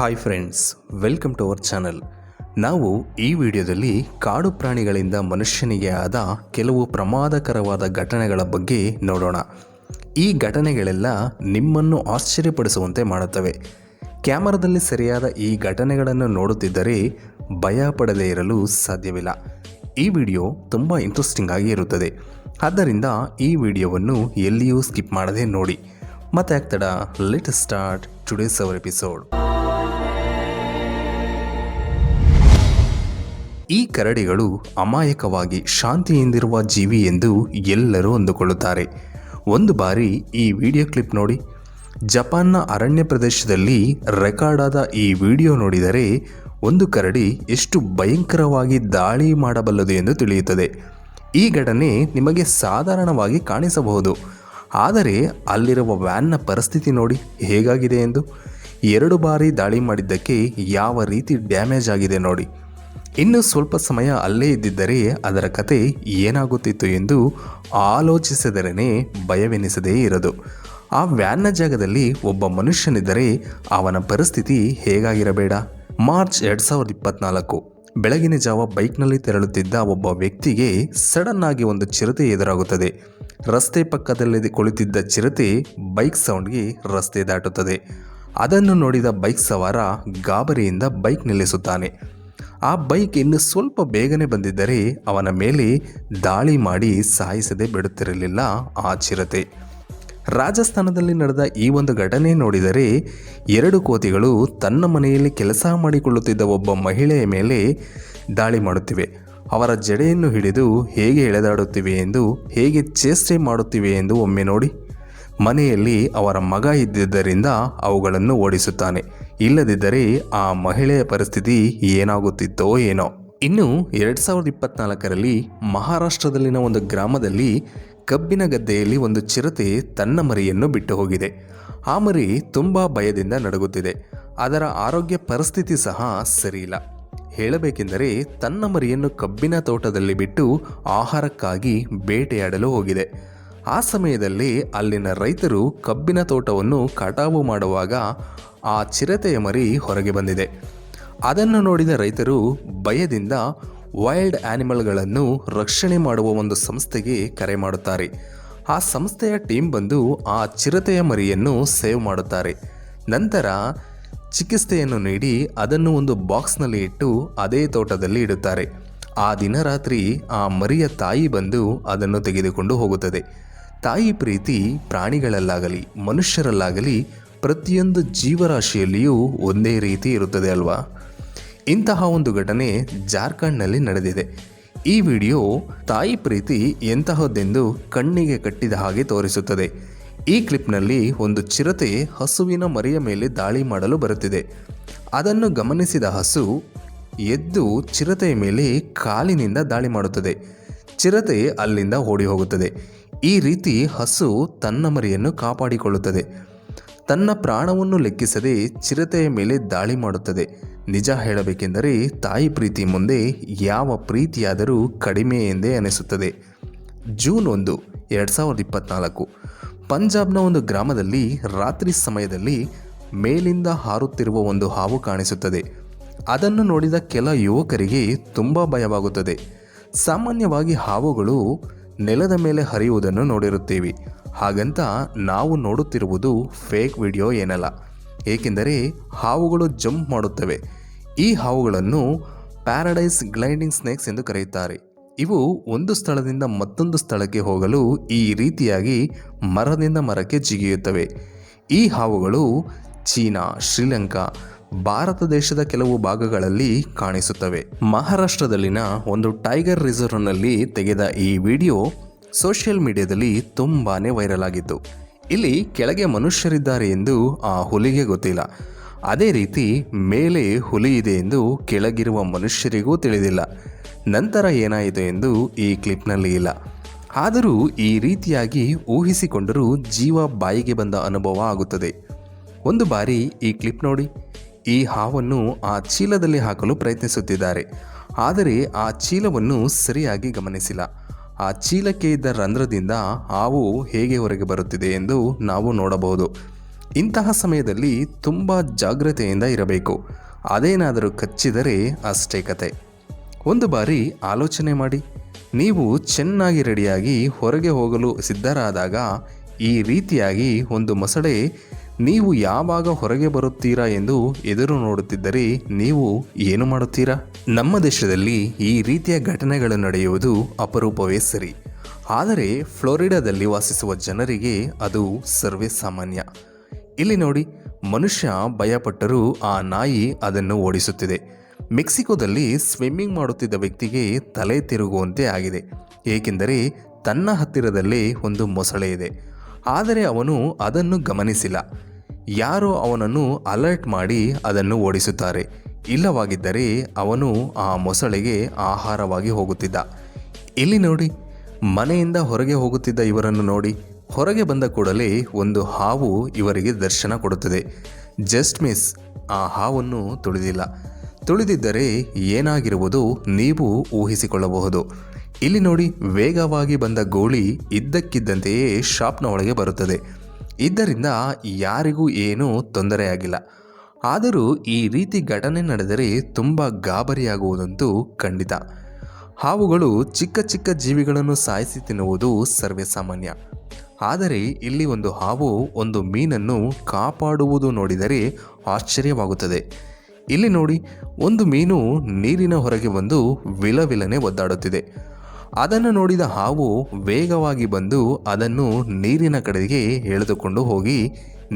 Hi friends, welcome to our channel. ನಾವು ಈ ವಿಡಿಯೋದಲ್ಲಿ ಕಾಡು ಪ್ರಾಣಿಗಳಿಂದ ಮನುಷ್ಯನಿಗೆ ಆದ ಕೆಲವು ಪ್ರಮಾದಕರವಾದ ಘಟನೆಗಳ ಬಗ್ಗೆ ನೋಡೋಣ. ಈ ಘಟನೆಗಳೆಲ್ಲ ನಿಮ್ಮನ್ನು ಆಶ್ಚರ್ಯಪಡಿಸುವಂತೆ ಮಾಡುತ್ತವೆ. ಕ್ಯಾಮರಾದಲ್ಲಿ ಸರಿಯಾದ ಈ ಘಟನೆಗಳನ್ನು ನೋಡುತ್ತಿದ್ದರೆ ಭಯ ಪಡದೇ ಇರಲು ಸಾಧ್ಯವಿಲ್ಲ. ಈ ವಿಡಿಯೋ ತುಂಬ ಇಂಟ್ರೆಸ್ಟಿಂಗ್ ಆಗಿ ಇರುತ್ತದೆ. ಆದ್ದರಿಂದ ಈ ವಿಡಿಯೋವನ್ನು ಎಲ್ಲಿಯೂ ಸ್ಕಿಪ್ ಮಾಡದೆ ನೋಡಿ. ಮತ್ತೆ ಆಗ್ತಡ, let start today's our episode. ಈ ಕರಡಿಗಳು ಅಮಾಯಕವಾಗಿ ಶಾಂತಿಯಿಂದಿರುವ ಜೀವಿ ಎಂದು ಎಲ್ಲರೂ ಅಂದುಕೊಳ್ಳುತ್ತಾರೆ. ಒಂದು ಬಾರಿ ಈ ವಿಡಿಯೋ ಕ್ಲಿಪ್ ನೋಡಿ. ಜಪಾನ್ನ ಅರಣ್ಯ ಪ್ರದೇಶದಲ್ಲಿ ರೆಕಾರ್ಡ್ ಆದ ಈ ವಿಡಿಯೋ ನೋಡಿದರೆ ಒಂದು ಕರಡಿ ಎಷ್ಟು ಭಯಂಕರವಾಗಿ ದಾಳಿ ಮಾಡಬಲ್ಲದು ಎಂದು ತಿಳಿಯುತ್ತದೆ. ಈ ಘಟನೆ ನಿಮಗೆ ಸಾಧಾರಣವಾಗಿ ಕಾಣಿಸಬಹುದು, ಆದರೆ ಅಲ್ಲಿರುವ ವ್ಯಾನ್ನ ಪರಿಸ್ಥಿತಿ ನೋಡಿ ಹೇಗಾಗಿದೆ ಎಂದು. 2 ಬಾರಿ ದಾಳಿ ಮಾಡಿದ್ದಕ್ಕೆ ಯಾವ ರೀತಿ ಡ್ಯಾಮೇಜ್ ಆಗಿದೆ ನೋಡಿ. ಇನ್ನು ಸ್ವಲ್ಪ ಸಮಯ ಅಲ್ಲೇ ಇದ್ದಿದ್ದರೆ ಅದರ ಕತೆ ಏನಾಗುತ್ತಿತ್ತು ಎಂದು ಆಲೋಚಿಸಿದರೇ ಭಯವೆನಿಸದೇ ಇರದು. ಆ ವ್ಯಾನ್ನ ಜಾಗದಲ್ಲಿ ಒಬ್ಬ ಮನುಷ್ಯನಿದ್ದರೆ ಅವನ ಪರಿಸ್ಥಿತಿ ಹೇಗಾಗಿರಬೇಡ. ಮಾರ್ಚ್ 2024 ಬೆಳಗಿನ ಜಾವ ಬೈಕ್ನಲ್ಲಿ ತೆರಳುತ್ತಿದ್ದ ಒಬ್ಬ ವ್ಯಕ್ತಿಗೆ ಸಡನ್ ಆಗಿ ಒಂದು ಚಿರತೆ ಎದುರಾಗುತ್ತದೆ. ರಸ್ತೆ ಪಕ್ಕದಲ್ಲಿ ಕುಳಿತಿದ್ದ ಚಿರತೆ ಬೈಕ್ ಸೌಂಡ್ಗೆ ರಸ್ತೆ ದಾಟುತ್ತದೆ. ಅದನ್ನು ನೋಡಿದ ಬೈಕ್ ಸವಾರ ಗಾಬರಿಯಿಂದ ಬೈಕ್ ನಿಲ್ಲಿಸುತ್ತಾನೆ. ಆ ಬೈಕ್ ಇನ್ನು ಸ್ವಲ್ಪ ಬೇಗನೆ ಬಂದಿದ್ದರೆ ಅವನ ಮೇಲೆ ದಾಳಿ ಮಾಡಿ ಸಾಯಿಸದೆ ಬಿಡುತ್ತಿರಲಿಲ್ಲ ಆ ಚಿರತೆ. ರಾಜಸ್ಥಾನದಲ್ಲಿ ನಡೆದ ಈ ಒಂದು ಘಟನೆ ನೋಡಿದರೆ 2 ಕೋತಿಗಳು ತನ್ನ ಮನೆಯಲ್ಲಿ ಕೆಲಸ ಮಾಡಿಕೊಳ್ಳುತ್ತಿದ್ದ ಒಬ್ಬ ಮಹಿಳೆಯ ಮೇಲೆ ದಾಳಿ ಮಾಡುತ್ತಿವೆ. ಅವರ ಜಡೆಯನ್ನು ಹಿಡಿದು ಹೇಗೆ ಎಳೆದಾಡುತ್ತಿವೆ ಎಂದು, ಹೇಗೆ ಚೇಷ್ಟೆ ಮಾಡುತ್ತಿವೆ ಎಂದು ಒಮ್ಮೆ ನೋಡಿ. ಮನೆಯಲ್ಲಿ ಅವರ ಮಗ ಇದ್ದಿದ್ದರಿಂದ ಅವುಗಳನ್ನು ಓಡಿಸುತ್ತಾನೆ. ಇಲ್ಲದಿದ್ದರೆ ಆ ಮಹಿಳೆಯ ಪರಿಸ್ಥಿತಿ ಏನಾಗುತ್ತಿತ್ತೋ ಏನೋ. ಇನ್ನು 2024ರಲ್ಲಿ ಮಹಾರಾಷ್ಟ್ರದಲ್ಲಿನ ಒಂದು ಗ್ರಾಮದಲ್ಲಿ ಕಬ್ಬಿನ ಗದ್ದೆಯಲ್ಲಿ ಒಂದು ಚಿರತೆ ತನ್ನ ಮರಿಯನ್ನು ಬಿಟ್ಟು ಹೋಗಿದೆ. ಆ ಮರಿ ತುಂಬ ಭಯದಿಂದ ನಡುಗುತ್ತಿದೆ. ಅದರ ಆರೋಗ್ಯ ಪರಿಸ್ಥಿತಿ ಸಹ ಸರಿಯಿಲ್ಲ. ಹೇಳಬೇಕೆಂದರೆ ತನ್ನ ಮರಿಯನ್ನು ಕಬ್ಬಿನ ತೋಟದಲ್ಲಿ ಬಿಟ್ಟು ಆಹಾರಕ್ಕಾಗಿ ಬೇಟೆಯಾಡಲು ಹೋಗಿದೆ. ಆ ಸಮಯದಲ್ಲಿ ಅಲ್ಲಿನ ರೈತರು ಕಬ್ಬಿನ ತೋಟವನ್ನು ಕಟಾವು ಮಾಡುವಾಗ ಆ ಚಿರತೆಯ ಮರಿ ಹೊರಗೆ ಬಂದಿದೆ. ಅದನ್ನು ನೋಡಿದ ರೈತರು ಭಯದಿಂದ ವೈಲ್ಡ್ ಆನಿಮಲ್ಗಳನ್ನು ರಕ್ಷಣೆ ಮಾಡುವ ಒಂದು ಸಂಸ್ಥೆಗೆ ಕರೆ ಮಾಡುತ್ತಾರೆ. ಆ ಸಂಸ್ಥೆಯ ಟೀಮ್ ಬಂದು ಆ ಚಿರತೆಯ ಮರಿಯನ್ನು ಸೇವ್ ಮಾಡುತ್ತಾರೆ. ನಂತರ ಚಿಕಿತ್ಸೆಯನ್ನು ನೀಡಿ ಅದನ್ನು ಒಂದು ಬಾಕ್ಸ್ನಲ್ಲಿ ಇಟ್ಟು ಅದೇ ತೋಟದಲ್ಲಿ ಇಡುತ್ತಾರೆ. ಆ ದಿನ ರಾತ್ರಿ ಆ ಮರಿಯ ತಾಯಿ ಬಂದು ಅದನ್ನು ತೆಗೆದುಕೊಂಡು ಹೋಗುತ್ತದೆ. ತಾಯಿ ಪ್ರೀತಿ ಪ್ರಾಣಿಗಳಲ್ಲಾಗಲಿ ಮನುಷ್ಯರಲ್ಲಾಗಲಿ ಪ್ರತಿಯೊಂದು ಜೀವರಾಶಿಯಲ್ಲಿಯೂ ಒಂದೇ ರೀತಿ ಇರುತ್ತದೆ ಅಲ್ವಾ. ಇಂತಹ ಒಂದು ಘಟನೆ ಜಾರ್ಖಂಡ್ನಲ್ಲಿ ನಡೆದಿದೆ. ಈ ವಿಡಿಯೋ ತಾಯಿ ಪ್ರೀತಿ ಎಂತಹದ್ದೆಂದು ಕಣ್ಣಿಗೆ ಕಟ್ಟಿದ ಹಾಗೆ ತೋರಿಸುತ್ತದೆ. ಈ ಕ್ಲಿಪ್ನಲ್ಲಿ ಒಂದು ಚಿರತೆ ಹಸುವಿನ ಮರಿಯ ಮೇಲೆ ದಾಳಿ ಮಾಡಲು ಬರುತ್ತಿದೆ. ಅದನ್ನು ಗಮನಿಸಿದ ಹಸು ಎದ್ದು ಚಿರತೆಯ ಮೇಲೆ ಕಾಲಿನಿಂದ ದಾಳಿ ಮಾಡುತ್ತದೆ. ಚಿರತೆ ಅಲ್ಲಿಂದ ಓಡಿ ಹೋಗುತ್ತದೆ. ಈ ರೀತಿ ಹಸು ತನ್ನ ಮರಿಯನ್ನು ಕಾಪಾಡಿಕೊಳ್ಳುತ್ತದೆ. ತನ್ನ ಪ್ರಾಣವನ್ನು ಲೆಕ್ಕಿಸದೆ ಚಿರತೆಯ ಮೇಲೆ ದಾಳಿ ಮಾಡುತ್ತದೆ. ನಿಜ ಹೇಳಬೇಕೆಂದರೆ ತಾಯಿ ಪ್ರೀತಿ ಮುಂದೆ ಯಾವ ಪ್ರೀತಿಯಾದರೂ ಕಡಿಮೆ ಎಂದೇ ಅನಿಸುತ್ತದೆ. ಜೂನ್ 1, 2024 ಪಂಜಾಬ್ನ ಒಂದು ಗ್ರಾಮದಲ್ಲಿ ರಾತ್ರಿ ಸಮಯದಲ್ಲಿ ಮೇಲಿಂದ ಹಾರುತ್ತಿರುವ ಒಂದು ಹಾವು ಕಾಣಿಸುತ್ತದೆ. ಅದನ್ನು ನೋಡಿದ ಕೆಲ ಯುವಕರಿಗೆ ತುಂಬ ಭಯವಾಗುತ್ತದೆ. ಸಾಮಾನ್ಯವಾಗಿ ಹಾವುಗಳು ನೆಲದ ಮೇಲೆ ಹರಿಯುವುದನ್ನು ನೋಡಿರುತ್ತೇವೆ. ಹಾಗಂತ ನಾವು ನೋಡುತ್ತಿರುವುದು ಫೇಕ್ ವಿಡಿಯೋ ಏನಲ್ಲ, ಏಕೆಂದರೆ ಹಾವುಗಳು ಜಂಪ್ ಮಾಡುತ್ತವೆ. ಈ ಹಾವುಗಳನ್ನು ಪ್ಯಾರಡೈಸ್ ಗ್ಲೈಡಿಂಗ್ ಸ್ನೇಕ್ಸ್ ಎಂದು ಕರೆಯುತ್ತಾರೆ. ಇವು ಒಂದು ಸ್ಥಳದಿಂದ ಮತ್ತೊಂದು ಸ್ಥಳಕ್ಕೆ ಹೋಗಲು ಈ ರೀತಿಯಾಗಿ ಮರದಿಂದ ಮರಕ್ಕೆ ಜಿಗಿಯುತ್ತವೆ. ಈ ಹಾವುಗಳು ಚೀನಾ, ಶ್ರೀಲಂಕಾ, ಭಾರತ ದೇಶದ ಕೆಲವು ಭಾಗಗಳಲ್ಲಿ ಕಾಣಿಸುತ್ತವೆ. ಮಹಾರಾಷ್ಟ್ರದಲ್ಲಿನ ಒಂದು ಟೈಗರ್ ರಿಸರ್ವ್ನಲ್ಲಿ ತೆಗೆದ ಈ ವಿಡಿಯೋ ಸೋಷಿಯಲ್ ಮೀಡಿಯಾದಲ್ಲಿ ತುಂಬಾನೇ ವೈರಲ್ ಆಗಿತ್ತು. ಇಲ್ಲಿ ಕೆಳಗೆ ಮನುಷ್ಯರಿದ್ದಾರೆ ಎಂದು ಆ ಹುಲಿಗೆ ಗೊತ್ತಿಲ್ಲ. ಅದೇ ರೀತಿ ಮೇಲೆ ಹುಲಿ ಇದೆ ಎಂದು ಕೆಳಗಿರುವ ಮನುಷ್ಯರಿಗೂ ತಿಳಿದಿಲ್ಲ. ನಂತರ ಏನಾಯಿತು ಎಂದು ಈ ಕ್ಲಿಪ್ನಲ್ಲಿ ಇಲ್ಲ. ಆದರೂ ಈ ರೀತಿಯಾಗಿ ಊಹಿಸಿಕೊಂಡರೂ ಜೀವ ಬಾಯಿಗೆ ಬಂದ ಅನುಭವ ಆಗುತ್ತದೆ. ಒಂದು ಬಾರಿ ಈ ಕ್ಲಿಪ್ ನೋಡಿ. ಈ ಹಾವನ್ನು ಆ ಚೀಲದಲ್ಲಿ ಹಾಕಲು ಪ್ರಯತ್ನಿಸುತ್ತಿದ್ದಾರೆ. ಆದರೆ ಆ ಚೀಲವನ್ನು ಸರಿಯಾಗಿ ಗಮನಿಸಿಲ್ಲ. ಆ ಚೀಲಕ್ಕೆ ಇದ್ದ ರಂಧ್ರದಿಂದ ಹಾವು ಹೇಗೆ ಹೊರಗೆ ಬರುತ್ತಿದೆ ಎಂದು ನಾವು ನೋಡಬಹುದು. ಇಂತಹ ಸಮಯದಲ್ಲಿ ತುಂಬ ಜಾಗ್ರತೆಯಿಂದ ಇರಬೇಕು. ಅದೇನಾದರೂ ಕಚ್ಚಿದರೆ ಅಷ್ಟೇ ಕತೆ. ಒಂದು ಬಾರಿ ಆಲೋಚನೆ ಮಾಡಿ, ನೀವು ಚೆನ್ನಾಗಿ ರೆಡಿಯಾಗಿ ಹೊರಗೆ ಹೋಗಲು ಸಿದ್ಧರಾದಾಗ ಈ ರೀತಿಯಾಗಿ ಒಂದು ಮೊಸಳೆ ನೀವು ಯಾವಾಗ ಹೊರಗೆ ಬರುತ್ತೀರಾ ಎಂದು ಎದುರು ನೋಡುತ್ತಿದ್ದರೆ ನೀವು ಏನು ಮಾಡುತ್ತೀರಾ? ನಮ್ಮ ದೇಶದಲ್ಲಿ ಈ ರೀತಿಯ ಘಟನೆಗಳು ನಡೆಯುವುದು ಅಪರೂಪವೇ ಸರಿ. ಆದರೆ ಫ್ಲೋರಿಡಾದಲ್ಲಿ ವಾಸಿಸುವ ಜನರಿಗೆ ಅದು ಸರ್ವೇ ಸಾಮಾನ್ಯ. ಇಲ್ಲಿ ನೋಡಿ, ಮನುಷ್ಯ ಭಯಪಟ್ಟರೂ ಆ ನಾಯಿ ಅದನ್ನು ಓಡಿಸುತ್ತಿದೆ. ಮೆಕ್ಸಿಕೋದಲ್ಲಿ ಸ್ವಿಮ್ಮಿಂಗ್ ಮಾಡುತ್ತಿದ್ದ ವ್ಯಕ್ತಿಗೆ ತಲೆ ತಿರುಗುವಂತೆ ಆಗಿದೆ. ಏಕೆಂದರೆ ತನ್ನ ಹತ್ತಿರದಲ್ಲೇ ಒಂದು ಮೊಸಳೆ ಇದೆ. ಆದರೆ ಅವನು ಅದನ್ನು ಗಮನಿಸಿಲ್ಲ. ಯಾರೋ ಅವನನ್ನು ಅಲರ್ಟ್ ಮಾಡಿ ಅದನ್ನು ಓಡಿಸುತ್ತಾರೆ. ಇಲ್ಲವಾಗಿದ್ದರೆ ಅವನು ಆ ಮೊಸಳೆಗೆ ಆಹಾರವಾಗಿ ಹೋಗುತ್ತಿದ್ದ. ಇಲ್ಲಿ ನೋಡಿ, ಮನೆಯಿಂದ ಹೊರಗೆ ಹೋಗುತ್ತಿದ್ದ ಇವರನ್ನು ನೋಡಿ. ಹೊರಗೆ ಬಂದ ಕೂಡಲೇ ಒಂದು ಹಾವು ಇವರಿಗೆ ದರ್ಶನ ಕೊಡುತ್ತದೆ. ಜಸ್ಟ್ ಮಿಸ್, ಆ ಹಾವನ್ನು ತುಳಿದಿದ್ದರೆ ಏನಾಗಿರುವುದು ನೀವು ಊಹಿಸಿಕೊಳ್ಳಬಹುದು. ಇಲ್ಲಿ ನೋಡಿ, ವೇಗವಾಗಿ ಬಂದ ಗೋಳಿ ಇದ್ದಕ್ಕಿದ್ದಂತೆಯೇ ಶಾಪ್ನ ಒಳಗೆ ಬರುತ್ತದೆ. ಇದರಿಂದ ಯಾರಿಗೂ ಏನೂ ತೊಂದರೆಯಾಗಿಲ್ಲ. ಆದರೂ ಈ ರೀತಿ ಘಟನೆ ನಡೆದರೆ ತುಂಬ ಗಾಬರಿಯಾಗುವುದಂತೂ ಖಂಡಿತ. ಹಾವುಗಳು ಚಿಕ್ಕ ಚಿಕ್ಕ ಜೀವಿಗಳನ್ನು ಸಾಯಿಸಿ ತಿನ್ನುವುದು ಸರ್ವೇ ಸಾಮಾನ್ಯ. ಆದರೆ ಇಲ್ಲಿ ಒಂದು ಹಾವು ಒಂದು ಮೀನನ್ನು ಕಾಪಾಡುವುದು ನೋಡಿದರೆ ಆಶ್ಚರ್ಯವಾಗುತ್ತದೆ. ಇಲ್ಲಿ ನೋಡಿ, ಒಂದು ಮೀನು ನೀರಿನ ಹೊರಗೆ ಬಂದು ವಿಲವಿಲನೆ ಒದ್ದಾಡುತ್ತಿದೆ. ಅದನ್ನು ನೋಡಿದ ಹಾವು ವೇಗವಾಗಿ ಬಂದು ಅದನ್ನು ನೀರಿನ ಕಡೆಗೆ ಎಳೆದುಕೊಂಡು ಹೋಗಿ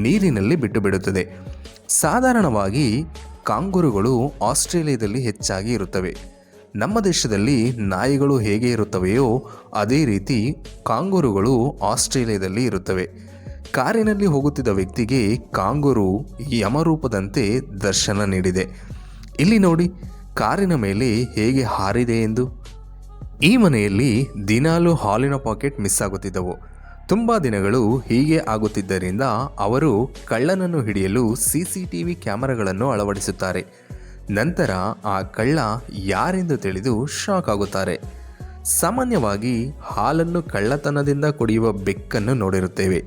ನೀರಿನಲ್ಲಿ ಬಿಟ್ಟು ಬಿಡುತ್ತದೆ. ಸಾಧಾರಣವಾಗಿ ಕಾಂಗೂರುಗಳು ಆಸ್ಟ್ರೇಲಿಯಾದಲ್ಲಿ ಹೆಚ್ಚಾಗಿ ಇರುತ್ತವೆ. ನಮ್ಮ ದೇಶದಲ್ಲಿ ನಾಯಿಗಳು ಹೇಗೆ ಇರುತ್ತವೆಯೋ ಅದೇ ರೀತಿ ಕಾಂಗೂರುಗಳು ಆಸ್ಟ್ರೇಲಿಯಾದಲ್ಲಿ ಇರುತ್ತವೆ. ಕಾರಿನಲ್ಲಿ ಹೋಗುತ್ತಿದ್ದ ವ್ಯಕ್ತಿಗೆ ಕಾಂಗೂರು ಯಮರೂಪದಂತೆ ದರ್ಶನ ನೀಡಿದೆ. ಇಲ್ಲಿ ನೋಡಿ, ಕಾರಿನ ಮೇಲೆ ಹೇಗೆ ಹಾರಿದೆ ಎಂದು. ಈ ಮನೆಯಲ್ಲಿ ದಿನಾಲೂ ಹಾಲಿನ ಪಾಕೆಟ್ ಮಿಸ್ ಆಗುತ್ತಿದ್ದವು. ತುಂಬ ದಿನಗಳು ಹೀಗೆ ಆಗುತ್ತಿದ್ದರಿಂದ ಅವರು ಕಳ್ಳನನ್ನು ಹಿಡಿಯಲು CCTV ಕ್ಯಾಮೆರಾಗಳನ್ನು ಅಳವಡಿಸುತ್ತಾರೆ. ನಂತರ ಆ ಕಳ್ಳ ಯಾರೆಂದು ತಿಳಿದು ಶಾಕ್ ಆಗುತ್ತಾರೆ. ಸಾಮಾನ್ಯವಾಗಿ ಹಾಲನ್ನು ಕಳ್ಳತನದಿಂದ ಕುಡಿಯುವ ಬೆಕ್ಕನ್ನು ನೋಡಿರುತ್ತೇವೆ.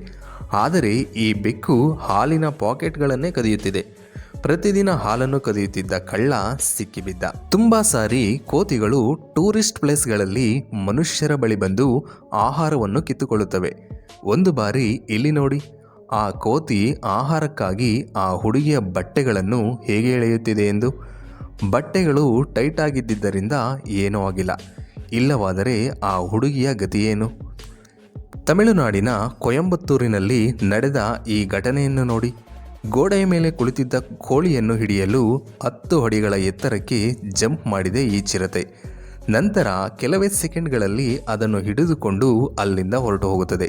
ಆದರೆ ಈ ಬೆಕ್ಕು ಹಾಲಿನ ಪಾಕೆಟ್ಗಳನ್ನೇ ಕದಿಯುತ್ತಿದೆ. ಪ್ರತಿದಿನ ಹಾಲನ್ನು ಕದಿಯುತ್ತಿದ್ದ ಕಳ್ಳ ಸಿಕ್ಕಿಬಿದ್ದ. ತುಂಬ ಸಾರಿ ಕೋತಿಗಳು ಟೂರಿಸ್ಟ್ ಪ್ಲೇಸ್ಗಳಲ್ಲಿ ಮನುಷ್ಯರ ಬಳಿ ಬಂದು ಆಹಾರವನ್ನು ಕಿತ್ತುಕೊಳ್ಳುತ್ತವೆ. ಒಂದು ಬಾರಿ ಇಲ್ಲಿ ನೋಡಿ, ಆ ಕೋತಿ ಆಹಾರಕ್ಕಾಗಿ ಆ ಹುಡುಗಿಯ ಬಟ್ಟೆಗಳನ್ನು ಹೇಗೆ ಎಳೆಯುತ್ತಿದೆ ಎಂದು. ಬಟ್ಟೆಗಳು ಟೈಟ್ ಆಗಿದ್ದರಿಂದ ಏನೂ ಆಗಿಲ್ಲ. ಇಲ್ಲವಾದರೆ ಆ ಹುಡುಗಿಯ ಗತಿಯೇನು? ತಮಿಳುನಾಡಿನ ಕೊಯಂಬತ್ತೂರಿನಲ್ಲಿ ನಡೆದ ಈ ಘಟನೆಯನ್ನು ನೋಡಿ. ಗೋಡೆಯ ಮೇಲೆ ಕುಳಿತಿದ್ದ ಕೋಳಿಯನ್ನು ಹಿಡಿಯಲು 10 ಅಡಿಗಳ ಎತ್ತರಕ್ಕೆ ಜಂಪ್ ಮಾಡಿದೆ ಈ ಚಿರತೆ. ನಂತರ ಕೆಲವೇ ಸೆಕೆಂಡ್ಗಳಲ್ಲಿ ಅದನ್ನು ಹಿಡಿದುಕೊಂಡು ಅಲ್ಲಿಂದ ಹೊರಟು ಹೋಗುತ್ತದೆ.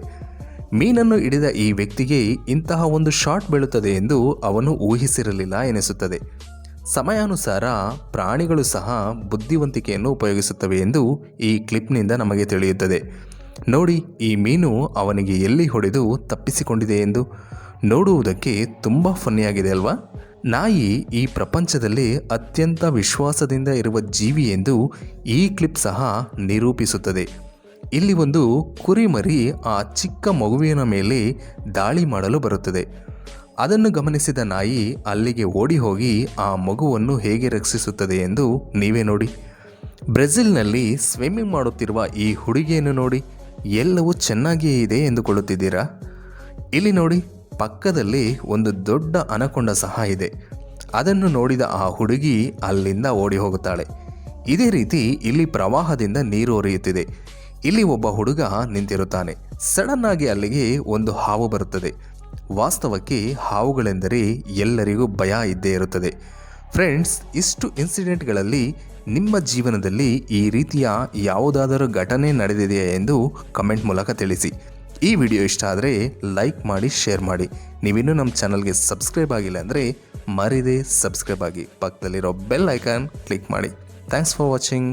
ಮೀನನ್ನು ಹಿಡಿದ ಈ ವ್ಯಕ್ತಿಗೆ ಇಂತಹ ಒಂದು ಶಾಟ್ ಬೀಳುತ್ತದೆ ಎಂದು ಅವನು ಊಹಿಸಿರಲಿಲ್ಲ ಎನಿಸುತ್ತದೆ. ಸಮಯಾನುಸಾರ ಪ್ರಾಣಿಗಳು ಸಹ ಬುದ್ಧಿವಂತಿಕೆಯನ್ನು ಉಪಯೋಗಿಸುತ್ತವೆ ಎಂದು ಈ ಕ್ಲಿಪ್ನಿಂದ ನಮಗೆ ತಿಳಿಯುತ್ತದೆ. ನೋಡಿ, ಈ ಮೀನು ಅವನಿಗೆ ಎಲ್ಲಿ ಹೊಡೆದು ತಪ್ಪಿಸಿಕೊಂಡಿದೆ ಎಂದು. ನೋಡುವುದಕ್ಕೆ ತುಂಬ ಫನ್ನಿಯಾಗಿದೆ ಅಲ್ವಾ? ನಾಯಿ ಈ ಪ್ರಪಂಚದಲ್ಲಿ ಅತ್ಯಂತ ವಿಶ್ವಾಸದಿಂದ ಇರುವ ಜೀವಿ ಎಂದು ಈ ಕ್ಲಿಪ್ ಸಹ ನಿರೂಪಿಸುತ್ತದೆ. ಇಲ್ಲಿ ಒಂದು ಕುರಿಮರಿ ಆ ಚಿಕ್ಕ ಮಗುವಿನ ಮೇಲೆ ದಾಳಿ ಮಾಡಲು ಬರುತ್ತದೆ. ಅದನ್ನು ಗಮನಿಸಿದ ನಾಯಿ ಅಲ್ಲಿಗೆ ಓಡಿ ಹೋಗಿ ಆ ಮಗುವನ್ನು ಹೇಗೆ ರಕ್ಷಿಸುತ್ತದೆ ಎಂದು ನೀವೇ ನೋಡಿ. ಬ್ರೆಜಿಲ್ನಲ್ಲಿ ಸ್ವಿಮ್ಮಿಂಗ್ ಮಾಡುತ್ತಿರುವ ಈ ಹುಡುಗಿಯನ್ನು ನೋಡಿ. ಎಲ್ಲವೂ ಚೆನ್ನಾಗಿಯೇ ಇದೆ ಎಂದುಕೊಳ್ಳುತ್ತಿದ್ದೀರಾ? ಇಲ್ಲಿ ನೋಡಿ, ಪಕ್ಕದಲ್ಲಿ ಒಂದು ದೊಡ್ಡ ಅನಕೊಂಡ ಸಹ ಇದೆ. ಅದನ್ನು ನೋಡಿದ ಆ ಹುಡುಗಿ ಅಲ್ಲಿಂದ ಓಡಿ ಹೋಗುತ್ತಾಳೆ. ಇದೇ ರೀತಿ ಇಲ್ಲಿ ಪ್ರವಾಹದಿಂದ ನೀರು ಹರಿಯುತ್ತಿದೆ. ಇಲ್ಲಿ ಒಬ್ಬ ಹುಡುಗ ನಿಂತಿರುತ್ತಾನೆ. ಸಡನ್ ಆಗಿ ಅಲ್ಲಿಗೆ ಒಂದು ಹಾವು ಬರುತ್ತದೆ. ವಾಸ್ತವಕ್ಕೆ ಹಾವುಗಳೆಂದರೆ ಎಲ್ಲರಿಗೂ ಭಯ ಇದ್ದೇ ಇರುತ್ತದೆ. ಫ್ರೆಂಡ್ಸ್, ಇಷ್ಟು ಇನ್ಸಿಡೆಂಟ್ಗಳಲ್ಲಿ ನಿಮ್ಮ ಜೀವನದಲ್ಲಿ ಈ ರೀತಿಯ ಯಾವುದಾದರೂ ಘಟನೆ ನಡೆದಿದೆಯಾ ಎಂದು ಕಮೆಂಟ್ ಮೂಲಕ ತಿಳಿಸಿ. ಈ ವಿಡಿಯೋ ಇಷ್ಟ ಆದರೆ ಲೈಕ್ ಮಾಡಿ, ಶೇರ್ ಮಾಡಿ. ನೀವಿನ್ನೂ ನಮ್ಮ ಚಾನಲ್ಗೆ ಸಬ್ಸ್ಕ್ರೈಬ್ ಆಗಿಲ್ಲ ಅಂದರೆ ಮರಿದೇ ಸಬ್ಸ್ಕ್ರೈಬ್ ಆಗಿ. ಪಕ್ಕದಲ್ಲಿರೋ ಬೆಲ್ ಐಕಾನ್ ಕ್ಲಿಕ್ ಮಾಡಿ. Thanks for watching.